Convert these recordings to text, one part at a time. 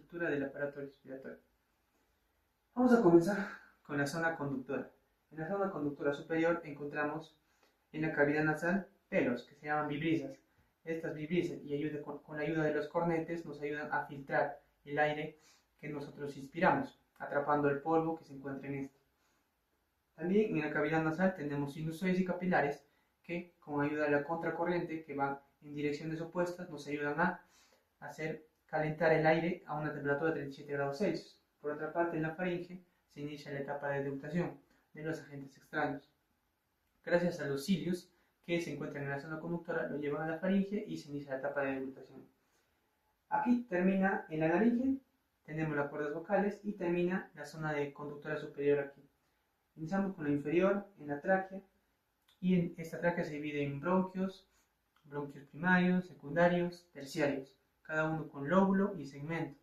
estructura del aparato respiratorio. Vamos a comenzar con la zona conductora. En la zona conductora superior encontramos en la cavidad nasal pelos que se llaman vibrisas. Estas vibrisas con la ayuda de los cornetes nos ayudan a filtrar el aire que nosotros inspiramos, atrapando el polvo que se encuentra en este. También en la cavidad nasal tenemos sinusoides y capilares que con ayuda de la contracorriente que van en direcciones opuestas nos ayudan a hacer calentar el aire a una temperatura de 37 grados Celsius. Por otra parte, en la faringe se inicia la etapa de degustación de los agentes extraños. Gracias a los cilios que se encuentran en la zona conductora, lo llevan a la faringe y se inicia la etapa de degustación. Aquí termina en la laringe, tenemos las cuerdas vocales y termina la zona de conductora superior aquí. Iniciamos con la inferior, en la tráquea, y en esta tráquea se divide en bronquios primarios, secundarios, terciarios, cada uno con lóbulo y segmento.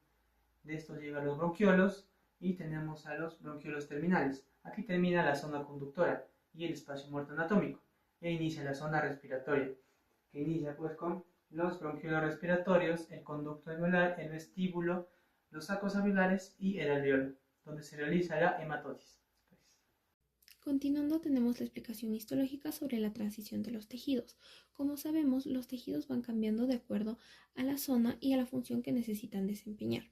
De estos llegan los bronquiolos y tenemos a los bronquiolos terminales. Aquí termina la zona conductora y el espacio muerto anatómico e inicia la zona respiratoria, que inicia pues con los bronquiolos respiratorios, el conducto alveolar, el vestíbulo, los sacos alveolares y el alveolo, donde se realiza la hematosis. Continuando, tenemos la explicación histológica sobre la transición de los tejidos. Como sabemos, los tejidos van cambiando de acuerdo a la zona y a la función que necesitan desempeñar.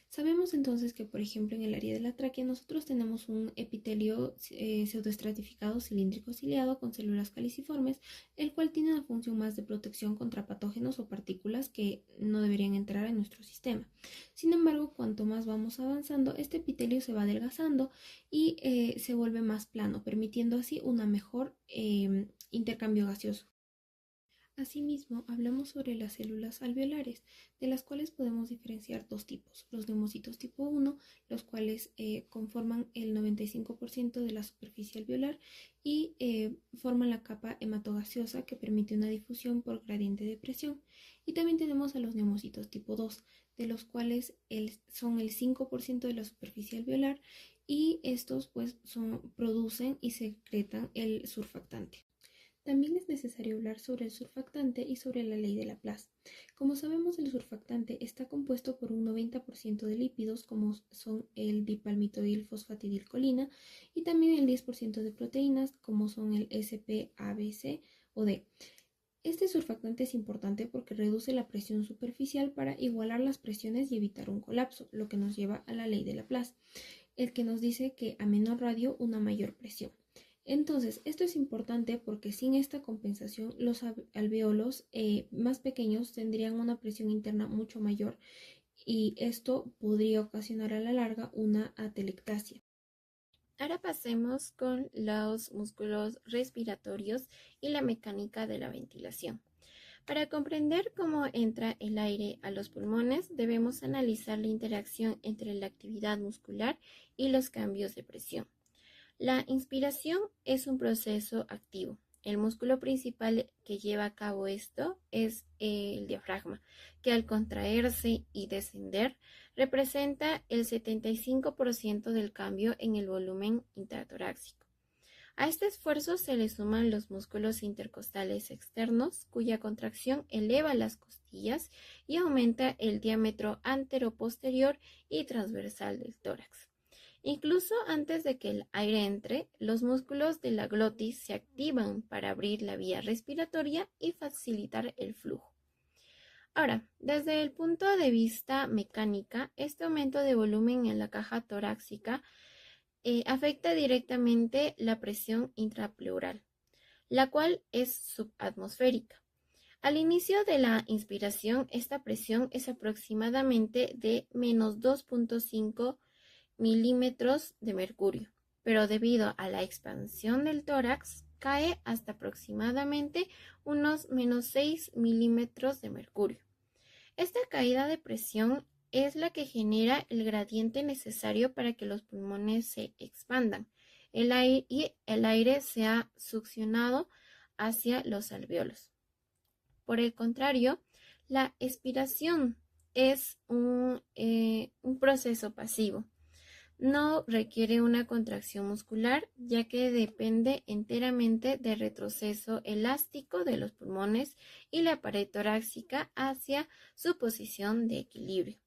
Sabemos entonces que, por ejemplo, en el área de la tráquea nosotros tenemos un epitelio pseudoestratificado cilíndrico ciliado con células caliciformes, el cual tiene una función más de protección contra patógenos o partículas que no deberían entrar en nuestro sistema. Sin embargo, cuanto más vamos avanzando, este epitelio se va adelgazando y se vuelve más plano, permitiendo así un mejor intercambio gaseoso. Asimismo, hablamos sobre las células alveolares, de las cuales podemos diferenciar dos tipos: los neumocitos tipo 1, los cuales conforman el 95% de la superficie alveolar y forman la capa hematogaseosa que permite una difusión por gradiente de presión. Y también tenemos a los neumocitos tipo 2, de los cuales son el 5% de la superficie alveolar y estos pues producen y secretan el surfactante. También es necesario hablar sobre el surfactante y sobre la ley de Laplace. Como sabemos, el surfactante está compuesto por un 90% de lípidos, como son el dipalmitoil-fosfatidilcolina, y también el 10% de proteínas, como son el SP, A, B, C o D. Este surfactante es importante porque reduce la presión superficial para igualar las presiones y evitar un colapso, lo que nos lleva a la ley de Laplace, el que nos dice que a menor radio, una mayor presión. Entonces, esto es importante porque sin esta compensación, los alveolos más pequeños tendrían una presión interna mucho mayor y esto podría ocasionar a la larga una atelectasia. Ahora pasemos con los músculos respiratorios y la mecánica de la ventilación. Para comprender cómo entra el aire a los pulmones, debemos analizar la interacción entre la actividad muscular y los cambios de presión. La inspiración es un proceso activo. El músculo principal que lleva a cabo esto es el diafragma, que al contraerse y descender representa el 75% del cambio en el volumen intratorácico. A este esfuerzo se le suman los músculos intercostales externos, cuya contracción eleva las costillas y aumenta el diámetro anteroposterior y transversal del tórax. Incluso antes de que el aire entre, los músculos de la glotis se activan para abrir la vía respiratoria y facilitar el flujo. Ahora, desde el punto de vista mecánica, este aumento de volumen en la caja torácica afecta directamente la presión intrapleural, la cual es subatmosférica. Al inicio de la inspiración, esta presión es aproximadamente de menos 2.5 milímetros de mercurio, pero debido a la expansión del tórax cae hasta aproximadamente unos menos 6 milímetros de mercurio. Esta caída de presión es la que genera el gradiente necesario para que los pulmones se expandan y el aire sea succionado hacia los alveolos. Por el contrario, la expiración es un proceso pasivo. No requiere una contracción muscular, ya que depende enteramente del retroceso elástico de los pulmones y la pared torácica hacia su posición de equilibrio.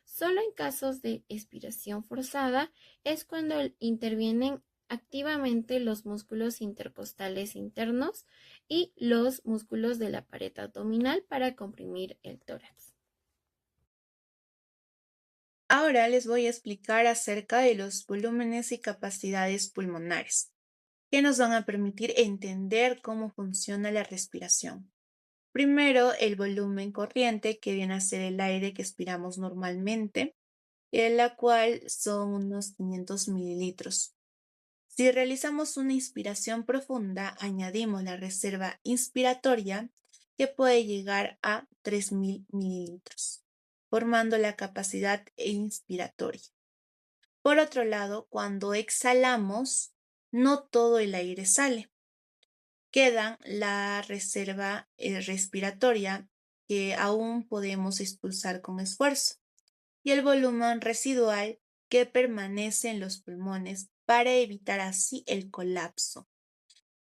Solo en casos de expiración forzada es cuando intervienen activamente los músculos intercostales internos y los músculos de la pared abdominal para comprimir el tórax. Ahora les voy a explicar acerca de los volúmenes y capacidades pulmonares, que nos van a permitir entender cómo funciona la respiración. Primero, el volumen corriente, que viene a ser el aire que expiramos normalmente, en la cual son unos 500 mililitros. Si realizamos una inspiración profunda, añadimos la reserva inspiratoria, que puede llegar a 3000 mililitros, formando la capacidad inspiratoria. Por otro lado, cuando exhalamos, no todo el aire sale. Queda la reserva respiratoria, que aún podemos expulsar con esfuerzo, y el volumen residual, que permanece en los pulmones para evitar así el colapso.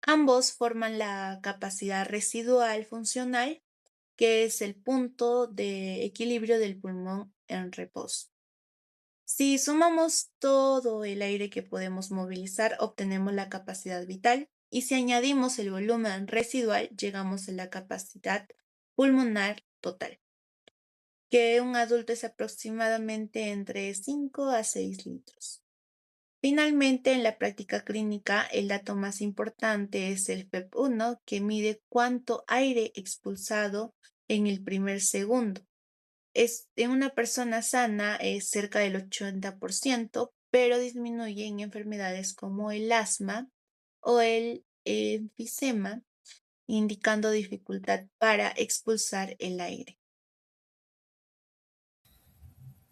Ambos forman la capacidad residual funcional, que es el punto de equilibrio del pulmón en reposo. Si sumamos todo el aire que podemos movilizar, obtenemos la capacidad vital, y si añadimos el volumen residual, llegamos a la capacidad pulmonar total, que un adulto es aproximadamente entre 5 a 6 litros. Finalmente, en la práctica clínica, el dato más importante es el PEP-1, que mide cuánto aire expulsado en el primer segundo. En una persona sana es cerca del 80%, pero disminuye en enfermedades como el asma o el enfisema, indicando dificultad para expulsar el aire.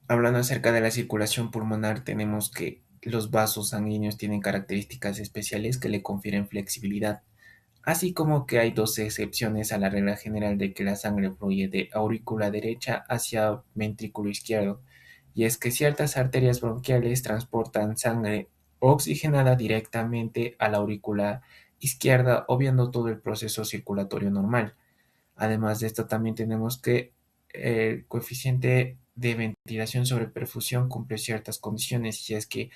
Hablando acerca de la circulación pulmonar, tenemos que los vasos sanguíneos tienen características especiales que le confieren flexibilidad, así como que hay dos excepciones a la regla general de que la sangre fluye de aurícula derecha hacia ventrículo izquierdo, y es que ciertas arterias bronquiales transportan sangre oxigenada directamente a la aurícula izquierda, obviando todo el proceso circulatorio normal. Además de esto, también tenemos que el coeficiente de ventilación sobre perfusión cumple ciertas condiciones, y es que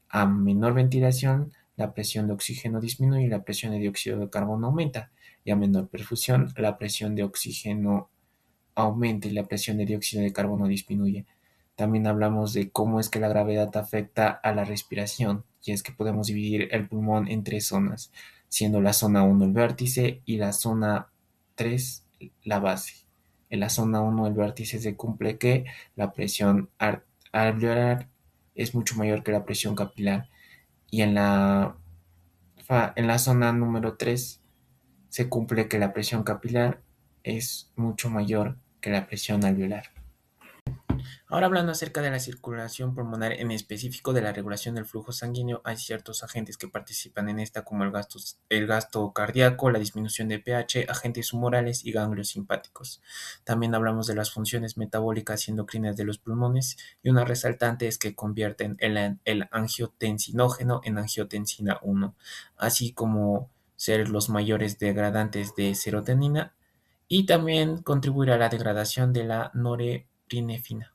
a menor ventilación la presión de oxígeno disminuye y la presión de dióxido de carbono aumenta, y a menor perfusión la presión de oxígeno aumenta y la presión de dióxido de carbono disminuye. También hablamos de cómo es que la gravedad afecta a la respiración, y es que podemos dividir el pulmón en tres zonas, siendo la zona 1 el vértice y la zona 3 la base. En la zona 1 el vértice se cumple que la presión alveolar es mucho mayor que la presión capilar, y en la zona número 3 se cumple que la presión capilar es mucho mayor que la presión alveolar. Ahora, hablando acerca de la circulación pulmonar, en específico de la regulación del flujo sanguíneo, hay ciertos agentes que participan en esta, como el gasto cardíaco, la disminución de pH, agentes humorales y ganglios simpáticos. También hablamos de las funciones metabólicas y endocrinas de los pulmones, y una resaltante es que convierten el angiotensinógeno en angiotensina 1, así como ser los mayores degradantes de serotonina, y también contribuir a la degradación de la norepinefrina.